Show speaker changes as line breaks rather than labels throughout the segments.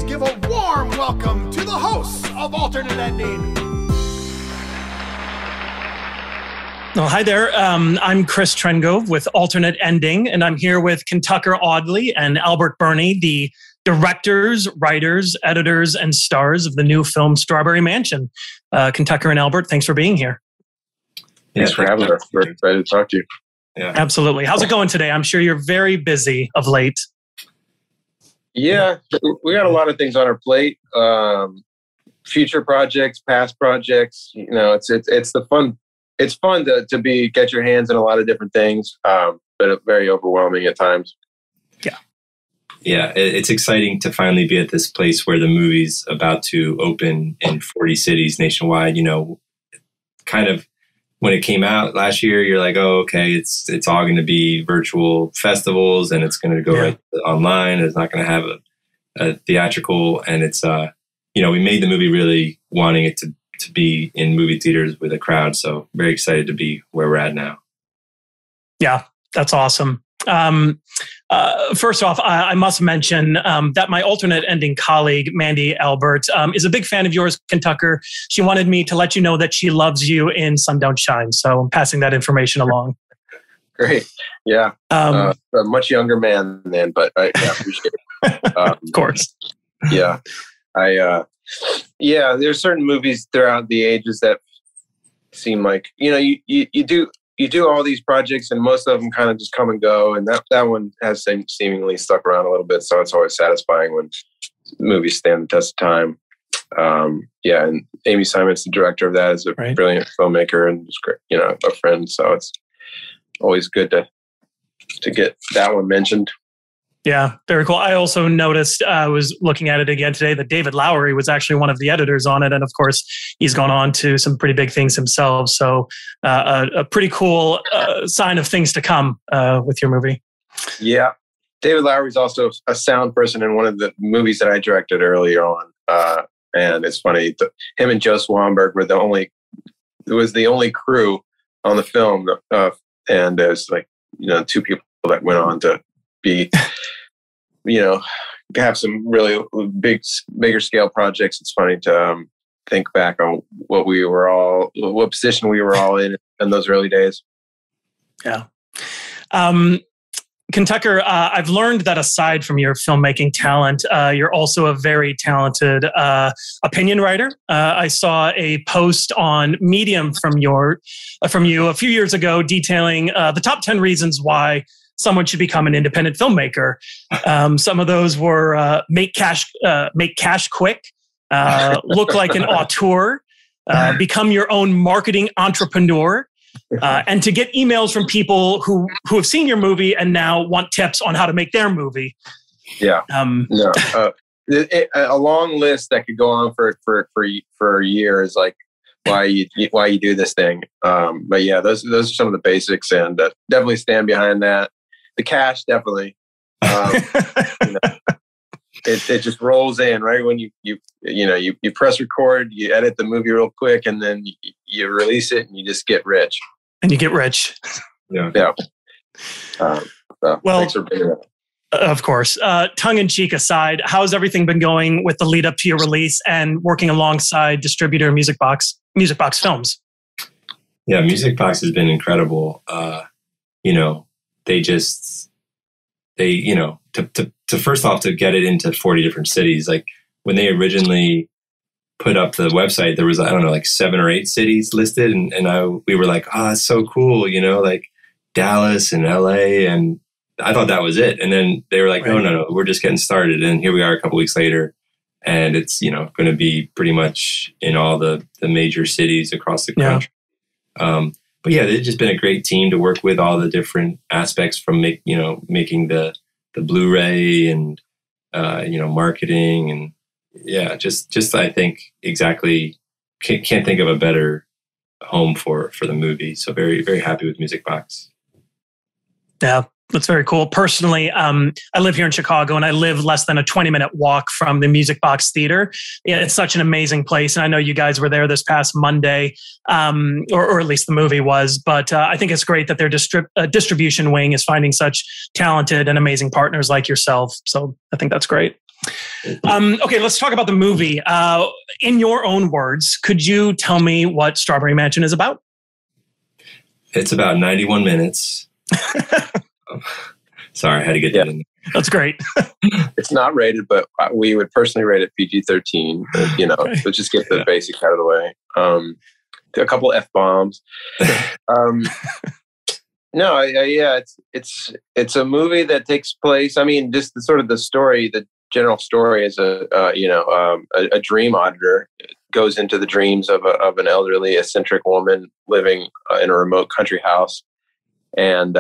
please give a warm welcome to the hosts of Alternate Ending.
Well, hi there. I'm Chris Trengove with Alternate Ending, and I'm here with Kentucker Audley and Albert Birney, the directors, writers, editors, and stars of the new film Strawberry Mansion. Kentucker and Albert, thanks for being here.
Thanks for having us. We're excited to talk to you.
Yeah, absolutely. How's it going today? I'm sure you're very busy of late.
Yeah, we got a lot of things on our plate. Future projects, past projects. You know, it's the fun. It's fun to get your hands in a lot of different things, but very overwhelming at times.
Yeah, it's exciting to finally be at this place where the movie's about to open in 40 cities nationwide. You know, kind of when it came out last year, you're like, oh, okay, it's all going to be virtual festivals and it's going to go right online. It's not going to have a theatrical. And it's, we made the movie really wanting it to be in movie theaters with a crowd. So very excited to be where we're at now. Yeah,
that's awesome. First off, I must mention that my alternate ending colleague, Mandy Albert, is a big fan of yours, Kentucker. She wanted me to let you know that she loves you in Sundown Shine. So I'm passing that information along.
Great. Yeah. A much younger man then, but I appreciate it.
Of course.
Yeah. There's certain movies throughout the ages that seem like, you do all these projects and most of them kind of just come and go. And that one has seemingly stuck around a little bit. So it's always satisfying when movies stand the test of time. And Amy Simon's the director of that, is a brilliant filmmaker and just great, a friend. So it's always good to get that one mentioned.
Yeah, very cool. I also noticed, I was looking at it again today, that David Lowry was actually one of the editors on it. And of course, he's gone on to some pretty big things himself. So a pretty cool sign of things to come with your movie. Yeah.
David Lowry's also a sound person in one of the movies that I directed earlier on. And it's funny, him and Joe Swanberg were the only crew on the film. And there's two people that went on to be, have some really bigger scale projects. It's funny to think back on what position we were all in those early days.
Yeah. Kentucker, I've learned that aside from your filmmaking talent, you're also a very talented opinion writer. I saw a post on Medium from you a few years ago detailing the top 10 reasons why someone should become an independent filmmaker. Some of those were make cash quick, look like an auteur, become your own marketing entrepreneur, and to get emails from people who have seen your movie and now want tips on how to make their movie.
Yeah, a long list that could go on for years, like why you do this thing. But yeah, those are some of the basics, and definitely stand behind that. The cash, definitely. It just rolls in right when you press record, you edit the movie real quick, and then you release it, and you just get rich.
And you get rich.
Yeah.
Well,
thanks for bringing that up.
Of course. Tongue in cheek aside, how's everything been going with the lead up to your release and working alongside distributor Music Box Films?
Yeah, Music Box has been incredible. To first off, to get it into 40 different cities, like when they originally put up the website, there was, 7 or 8 cities listed. And we were like, oh, it's so cool. Like Dallas and LA. And I thought that was it. And then they were like, no, we're just getting started. And here we are a couple weeks later. And it's, going to be pretty much in all the major cities across the country. Yeah. But yeah, they've just been a great team to work with, all the different aspects from making the Blu-ray and marketing, and yeah, just I think exactly can't think of a better home for the movie. So very, very happy with Music Box.
Yeah. That's very cool. Personally, I live here in Chicago, and I live less than a 20-minute walk from the Music Box Theater. Yeah, it's such an amazing place, and I know you guys were there this past Monday, or at least the movie was. But I think it's great that their distribution wing is finding such talented and amazing partners like yourself. So I think that's great. Okay, let's talk about the movie. In your own words, could you tell me what Strawberry Mansion is about?
It's about 91 minutes. Sorry, I had to get that in.
That's great.
It's not rated, but we would personally rate it PG-13. Let's just get the basics out of the way. A couple F-bombs. No, yeah, it's a movie that takes place. I mean, just the story, the general story is a dream auditor goes into the dreams of an elderly, eccentric woman living in a remote country house, and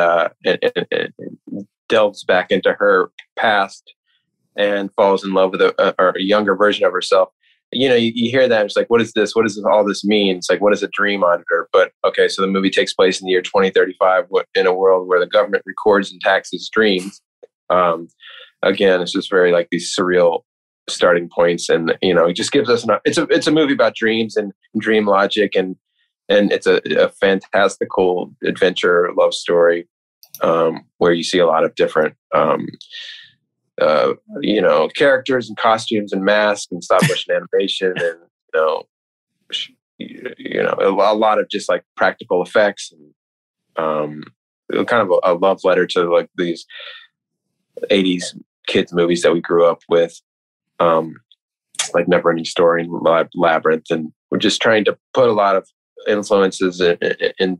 delves back into her past and falls in love with a younger version of herself. You hear that, it's like, what is this? What does all this mean? It's like, what is a dream auditor? But okay, so the movie takes place in the year 2035 in a world where the government records and taxes dreams. Again, it's just very like these surreal starting points, and it just gives us it's a movie about dreams and dream logic, and it's a fantastical adventure love story where you see a lot of different characters and costumes and masks and stop motion animation, and a lot of just like practical effects, and kind of a love letter to like these 80s kids movies that we grew up with, like NeverEnding Story and Labyrinth, and we're just trying to put a lot of influences and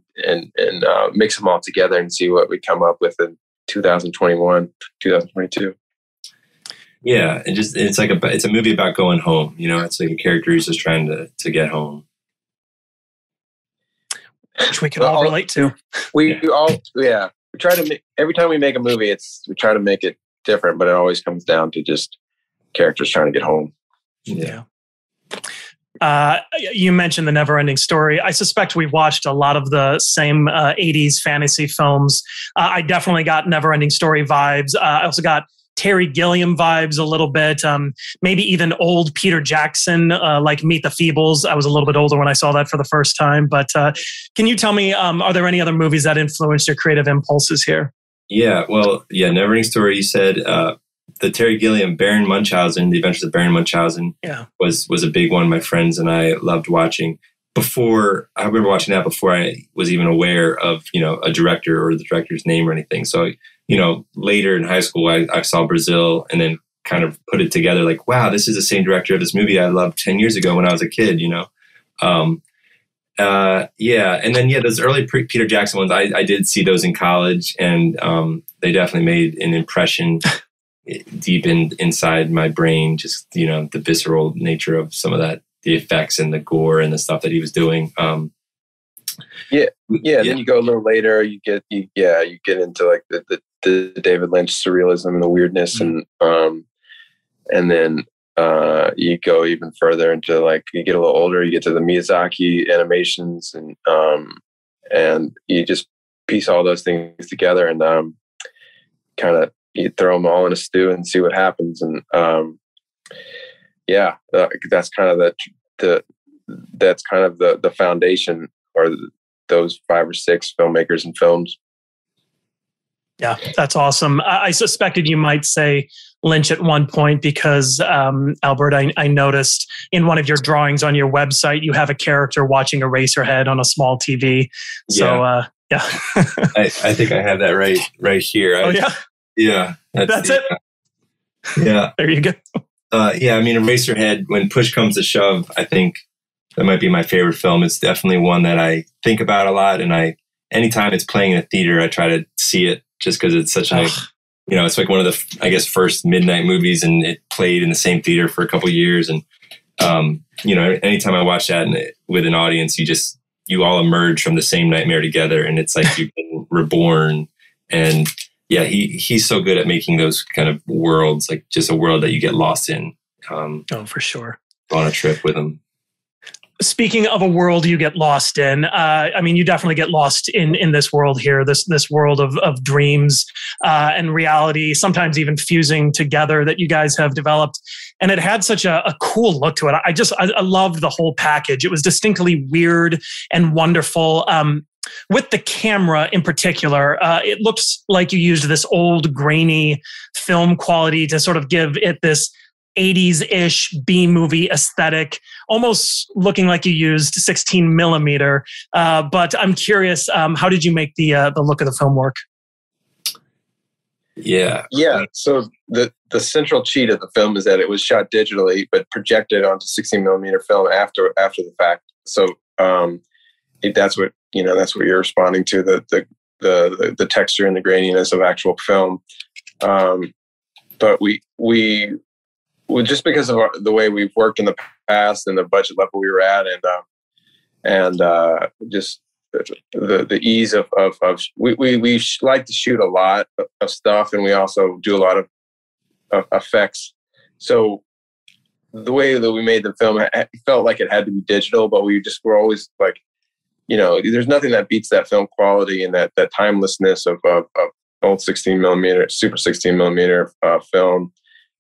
mix them all together and see what we come up with in 2021, 2022.
Yeah, and it's a movie about going home. It's like a character who's just trying to get home,
which we can all relate to.
We try to make, every time we make a movie, we try to make it different, but it always comes down to just characters trying to get home.
Yeah. You mentioned the NeverEnding Story. I suspect we've watched a lot of the same 80s fantasy films. I definitely got NeverEnding Story vibes. I also got Terry Gilliam vibes a little bit. Maybe even old Peter Jackson, like Meet the Feebles. I was a little bit older when I saw that for the first time. But can you tell me, are there any other movies that influenced your creative impulses here?
Yeah, well, NeverEnding Story, you said, the Terry Gilliam, Baron Munchausen, The Adventures of Baron Munchausen was a big one my friends and I loved watching. I remember watching that before I was even aware of, a director or the director's name or anything. So, later in high school, I saw Brazil and then kind of put it together like, wow, this is the same director of this movie I loved 10 years ago when I was a kid, And then, those early Peter Jackson ones, I did see those in college, and they definitely made an impression deep inside my brain, just, the visceral nature of some of that, the effects and the gore and the stuff that he was doing. Then
you go a little later, you get into like the David Lynch surrealism and the weirdness, and then you go even further into like, you get a little older, you get to the Miyazaki animations, and you just piece all those things together and kind of you throw them all in a stew and see what happens. And that's kind of the foundation, or those 5 or 6 filmmakers and films.
Yeah, that's awesome. I suspected you might say Lynch at one point because, Albert, I noticed in one of your drawings on your website, you have a character watching Eraserhead on a small TV. So,
I think I have that right here. Yeah.
That's it.
Yeah.
There you go.
Eraserhead, when push comes to shove, I think that might be my favorite film. It's definitely one that I think about a lot. And anytime it's playing in a theater, I try to see it just because it's such it's like one of the, I guess, first midnight movies, and it played in the same theater for a couple of years. And, anytime I watch that with an audience, you all emerge from the same nightmare together. And it's like you've been reborn. And yeah, he's so good at making those kind of worlds, like just a world that you get lost in.
For sure.
On a trip with him.
Speaking of a world you get lost in, you definitely get lost in this world here, this world of dreams and reality, sometimes even fusing together that you guys have developed. And it had such a cool look to it. I loved the whole package. It was distinctly weird and wonderful. With the camera in particular, it looks like you used this old grainy film quality to sort of give it this 80s-ish B-movie aesthetic, almost looking like you used 16 millimeter. But I'm curious, how did you make the look of the film work?
Yeah. So the central cheat of the film is that it was shot digitally, but projected onto 16 millimeter film after the fact. So that's what you're responding to, the texture and the graininess of actual film. But we just because of the way we've worked in the past and the budget level we were at, and just the ease of we like to shoot a lot of stuff, and we also do a lot of effects. So the way that we made the film, it felt like it had to be digital, but we're always like, there's nothing that beats that film quality and that timelessness of old 16 millimeter, super 16 millimeter film.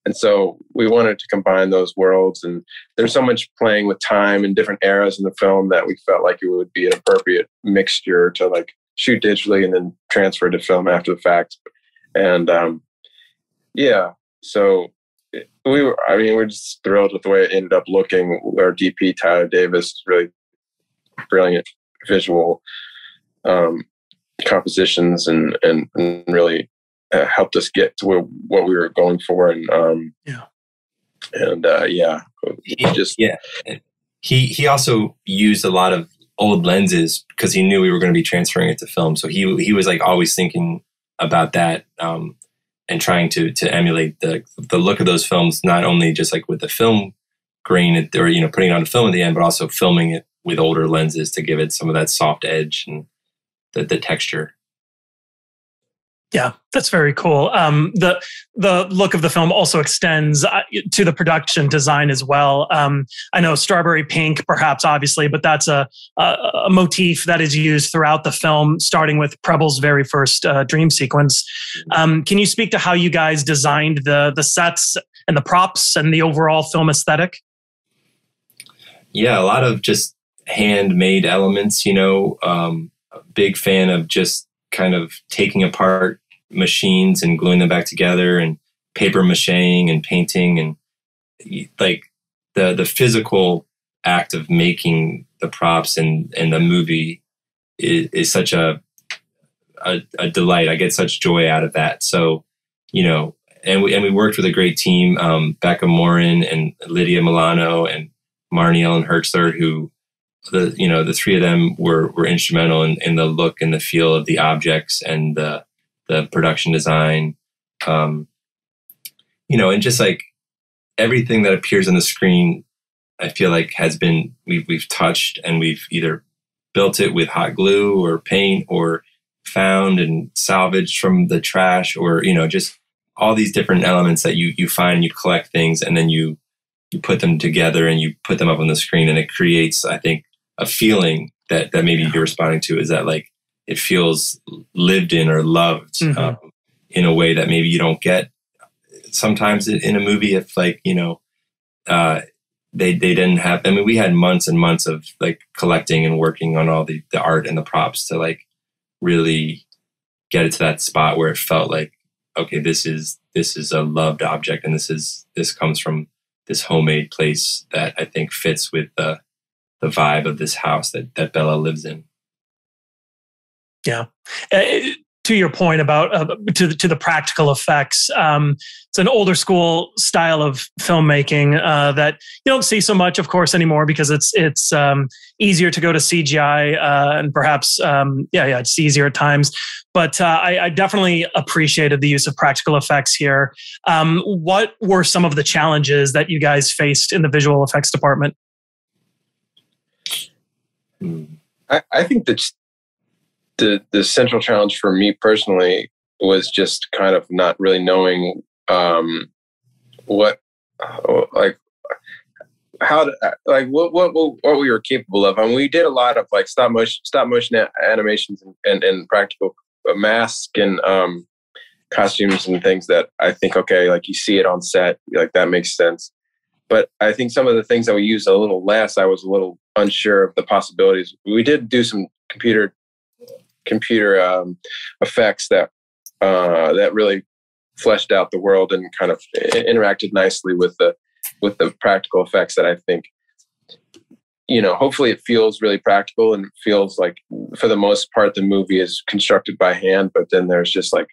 And so we wanted to combine those worlds, and there's so much playing with time and different eras in the film that we felt like it would be an appropriate mixture to like shoot digitally and then transfer to film after the fact. And so we're just thrilled with the way it ended up looking. Our DP, Tyler Davis, really brilliant visual compositions and really helped us get to what we were going for. And
he also used a lot of old lenses because he knew we were going to be transferring it to film. So he was like always thinking about that and trying to emulate the look of those films, not only just like with the film grain or putting it on the film at the end, but also filming it with older lenses to give it some of that soft edge and the texture.
Yeah, that's very cool. The look of the film also extends to the production design as well. I know strawberry pink, perhaps, obviously, but that's a motif that is used throughout the film, starting with Preble's very first dream sequence. Can you speak to how you guys designed the sets and the props and the overall film aesthetic?
Yeah, a lot of just handmade elements. A big fan of just kind of taking apart machines and gluing them back together, and paper macheing and painting, and like the physical act of making the props and the movie is such a delight. I get such joy out of that. So, and we worked with a great team, Becca Morin and Lydia Milano and Marnie Ellen Hertzler, who the three of them were instrumental in the look and the feel of the objects and the production design, and just like everything that appears on the screen, I feel like we've touched, and we've either built it with hot glue or paint, or found and salvaged from the trash, or just all these different elements that you find, you collect things, and then you put them together and you put them up on the screen, and it creates, I think, a feeling that maybe you're responding to, is that like it feels lived in or loved in a way that maybe you don't get sometimes in a movie. If like they didn't have. I mean, we had months and months of like collecting and working on all the art and the props to like really get it to that spot where it felt like, okay, this is a loved object, and this comes from this homemade place that I think fits with the vibe of this house that Bella lives in.
Yeah. To your point about to the practical effects, it's an older school style of filmmaking that you don't see so much, of course, anymore, because it's easier to go to CGI and perhaps it's easier at times. But I definitely appreciated the use of practical effects here. What were some of the challenges that you guys faced in the visual effects department?
I think that the central challenge for me personally was just kind of not really knowing what we were capable of. I mean, we did a lot of like stop motion animations and practical masks and costumes and things that I think, okay, like you see it on set, like that makes sense. But I think some of the things that we used a little less, I was a little unsure of the possibilities. We did do some computer effects that really fleshed out the world and kind of interacted nicely with the practical effects that I think, hopefully it feels really practical and feels like for the most part the movie is constructed by hand, but then there's just like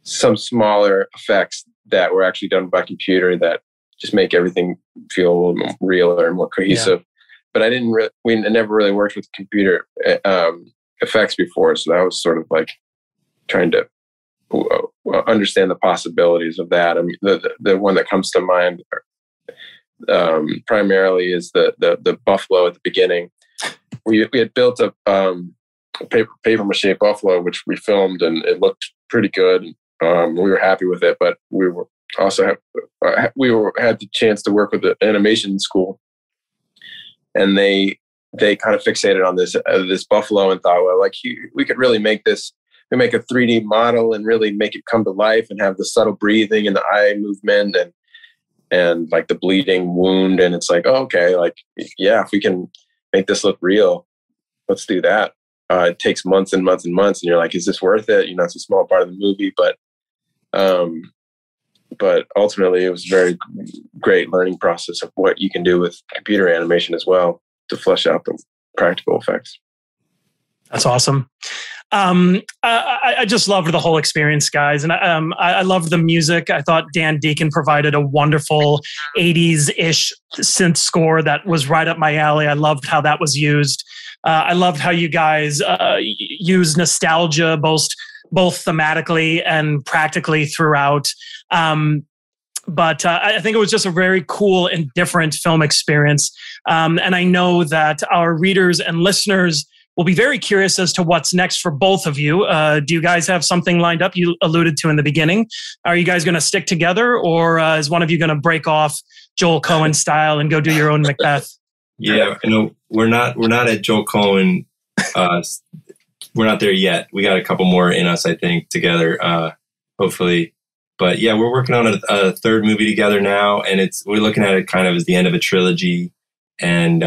some smaller effects that were actually done by computer that just make everything feel realer and more cohesive. Yeah. But we never really worked with computer effects before, so that was sort of like trying to understand the possibilities of that. I mean, the one that comes to mind primarily is the buffalo at the beginning. We had built a paper mache buffalo, which we filmed, and it looked pretty good. We were happy with it, but we were also had the chance to work with the animation school, and they kind of fixated on this buffalo and thought, well, like we could really make this. We make a 3D model and really make it come to life and have the subtle breathing and the eye movement and like the bleeding wound. And it's like, oh, okay, like, yeah, if we can make this look real, let's do that. It takes months and months and months. And you're like, is this worth it? It's a small part of the movie, but ultimately it was a very great learning process of what you can do with computer animation as well to flesh out the practical effects.
That's awesome. I just loved the whole experience, guys. And I loved the music. I thought Dan Deacon provided a wonderful 80s-ish synth score that was right up my alley. I loved how that was used. I loved how you guys used nostalgia both thematically and practically throughout. But I think it was just a very cool and different film experience. And I know that our readers and listeners will be very curious as to what's next for both of you. Do you guys have something lined up? You alluded to in the beginning. Are you guys going to stick together, or is one of you going to break off Joel Cohen style and go do your own Macbeth?
Yeah, we're not at Joel Cohen. We're not there yet. We got a couple more in us, I think, together, hopefully. But yeah, we're working on a third movie together now, and we're looking at it kind of as the end of a trilogy, and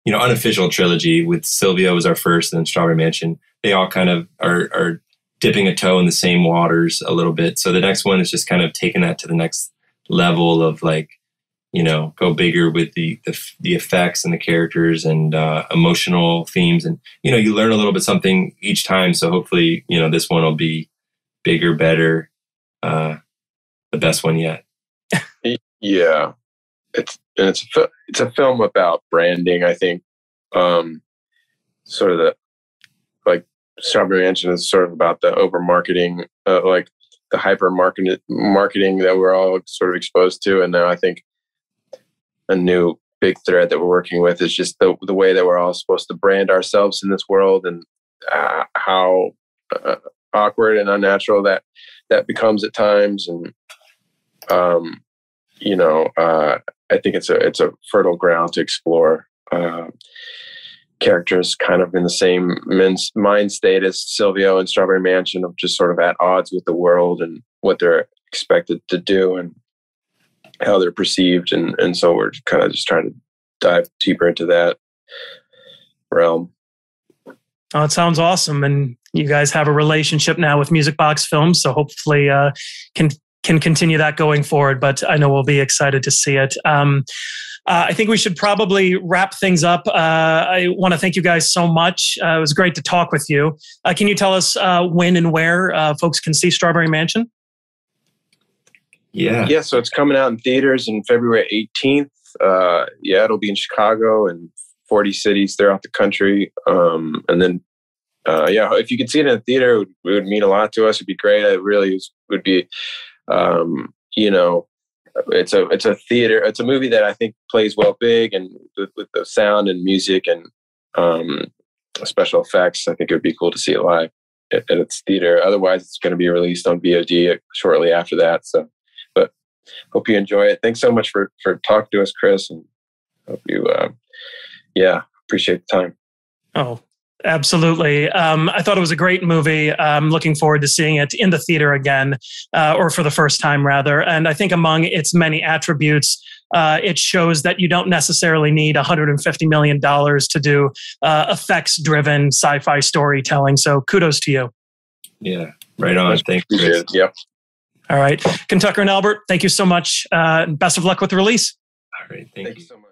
unofficial trilogy with Sylvio as our first, and then Strawberry Mansion. They all kind of are dipping a toe in the same waters a little bit. So the next one is just kind of taking that to the next level of like, go bigger with the effects and the characters and emotional themes. And, you learn a little bit something each time. So hopefully, this one will be bigger, better, the best one yet.
Yeah. It's a film about branding, I think. Sort of like Strawberry Mansion is sort of about the over marketing, like the hyper marketing that we're all sort of exposed to. And now I think a new big thread that we're working with is just the way that we're all supposed to brand ourselves in this world, and how awkward and unnatural that becomes at times. And I think it's a fertile ground to explore characters kind of in the same mind state as Sylvio and Strawberry Mansion, of just sort of at odds with the world and what they're expected to do and how they're perceived. And so we're kind of just trying to dive deeper into that realm.
Oh, it sounds awesome. And you guys have a relationship now with Music Box Films, so hopefully can continue that going forward, but I know we'll be excited to see it. I think we should probably wrap things up. I want to thank you guys so much. It was great to talk with you. Can you tell us when and where folks can see Strawberry Mansion?
Yeah, so it's coming out in theaters on February 18th. It'll be in Chicago and 40 cities throughout the country. And then, if you could see it in a theater, it would mean a lot to us. It'd be great. It really would be, it's a theater. It's a movie that I think plays well big, and with the sound and music and special effects. I think it would be cool to see it live at its theater. Otherwise, it's going to be released on VOD shortly after that. So, but hope you enjoy it. Thanks so much for talking to us, Chris, and hope you, appreciate the time.
Oh, absolutely. I thought it was a great movie. I'm looking forward to seeing it in the theater again, or for the first time rather. And I think among its many attributes, it shows that you don't necessarily need $150 million to do effects-driven sci-fi storytelling. So kudos to you.
Yeah, right on. Thank you.
Yep.
All right. Kentucker and Albert, thank you so much. Best of luck with the release.
All right. Thank you
so much.